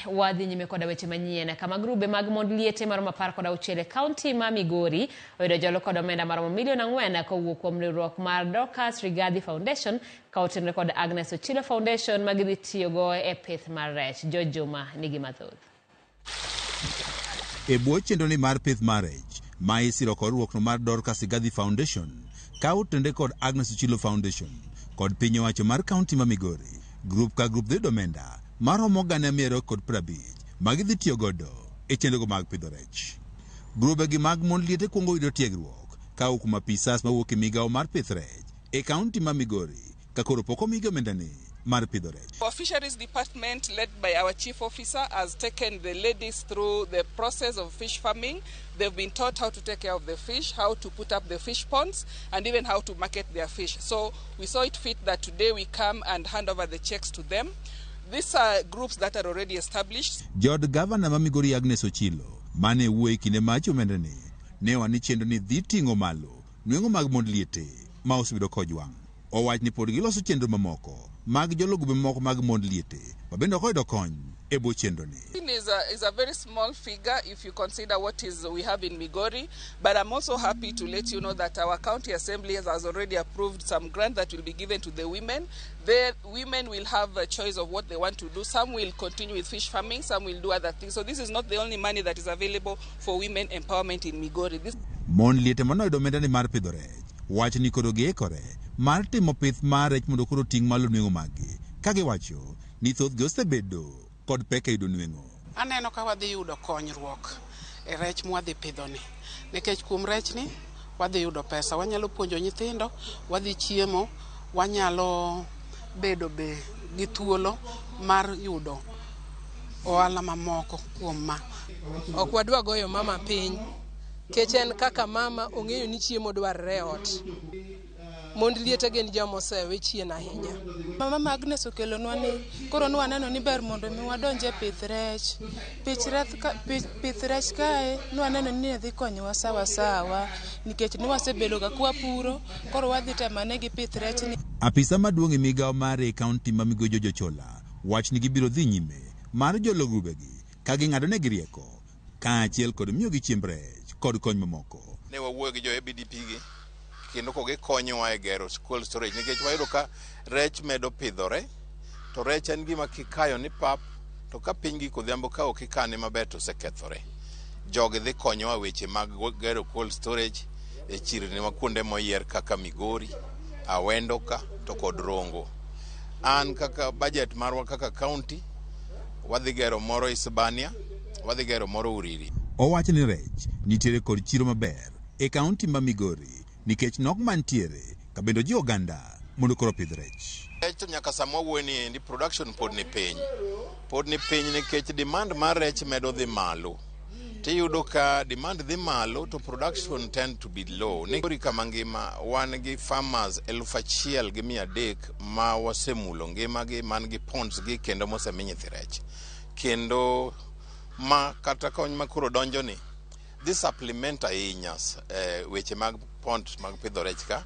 Wadhi nyime koda weche manyien kama grube mag mond liete maromo 16 kaunti ma Migori oyudo jalo kod omenda maromo $4 million kowuok kuom riwruok mar Dorcas Rigathi Foundation ka otenore kod Agnes Ochilo Foundation ma gidhi tiyogo e pith mar rech. George Juma nigi mathoth. E bwo chenroni mar pith mar rech ma isiro kod riwruokno mar Dorcas Rigathi Foundation ka otenore kod Agnes Ochilo Foundation kod piny owacho mar kaunti ma Migori, grup ka grup dhi omenda maromo $150 ma gidhi tiyo godo e chenrogo mag pidho rech. Grubegi mag mond liete kuongo yudo tiegruok ka okuma pisas mawuok e migawo mar pith rech e kaunti ma Migori ka koro pok omigi omendani mar pidho rech. Our fisheries department, led by our chief officer, has taken the ladies through the process of fish farming. They've been taught how to take care of the fish, how to put up the fish ponds, and even how to market their fish. So we saw it fit that today we come and hand over the checks to them. These are groups that are already established. Jod Governor ma Migori Agnes Ochilo mane wuoyo kinde mach omendani ne wani chenro ni dhi ting'o malo nweng'o mag mond liete ma osebedo kojwang'. Owach ni pod giloso chenro mamoko mag jolo grube moko mag mond liete ma bende oyudo kony e bwo chenroni. Is a very small figure if you consider what we have in Migori, but I'm also happy to let you know that our county assembly has already approved some grant that will be given to the women. The women will have a choice of what they want to do. Some will continue with fish farming, some will do other things. So this is not the only money that is available for women empowerment in Migori. Mond liete manoyudo omendani mar pidho rech wach ni koro giikore mar timo pith mar rech mondo koro ting' malo nweng'o maggi ka giwacho ni thothgi osebedo kod pek e yudo nweng'o. Aneno ka wadhi yudo konyruok e rech mwadhi pidhoni nikech kuom rechni wadhi yudo pesa, wanyalo puonjo nyithindo, wadhi chiemo, wanyalo bedo gi thuolo mar yudo ohala mamoko kuom ma. Ok wadwa goyo mama piny kech en kaka mama ong'eyo ni chiemo dwarre e ot. Mond liete gin joma osewe chien ahinya. Mama Agnes okelonwa ni koro nwaneno ni ber mondo mi wadonje pith rech. Pith rech kae nwaneno ni dhi konyowa sawa nikech ni wasebedo ga kwa puro koro wadhi temane gi pith rech ni. Apisa maduong' e migawo mar kaunti ma Migori George Ochola wach ni gibiro dhi nyime mar jolo grubegi ka ging'adone gi rieko kaachiel kod miyogi chiemb rech kod kony mamoko. Ne wawuoyo gi jo ABDP gi kendo ko gikonyowa e gero cold storage nikech wayudo ka rech medo pidhore to rech en gima kikayo ni pap to ka piny gi kodhiambo ka ok ikane maber to osekethore. Jogi dhi konyowa weche mag gero cold storage e chirni ma kuonde moyier kaka Migori, Awendo ka to kod Rongo. An kaka budget marwa kaka county wadhi gero moro Isebania, wadhi gero moro Uriri. Owacho ni rech nitiere kod chiro maber e kaunti ma Migori nikech nok mantiere ka bendo ji oganda mondo koro pidh rech. Rech to nyaka sama wuoyo ni production pod ni piny nikech demand mar rech medo dhi malo. Tiyudo ka demand dhi malo to production tend to be low. Migori kama ngima wan gi farmers 1,300 ma wasemulo ngimagi man gi ponds gi kendo mosemi nyithi rech. Kendo ma kata kony ma koro donjo ni dhi supplement ahinya weche mag pond mag pidho rech ka.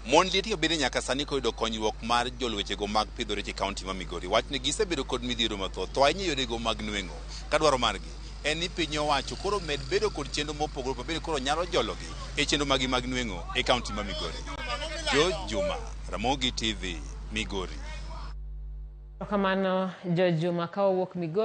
Mond liete bende nyaka sani koyudo konyruok mar jolwechego mag pidho rech e kaunti ma Migori. Wach ni gisebedo kod midhiero mathoth to ahinya yorego mag nweng'o ka dwaro margi en ni piny owacho koro med bedo kod chenro mopogore opogore koro nyalo jologi e chenro mag nweng'o e kaunti ma Migori. George Juma, Ramogi TV, Migori. Kamano George Juma ka owuok Migori.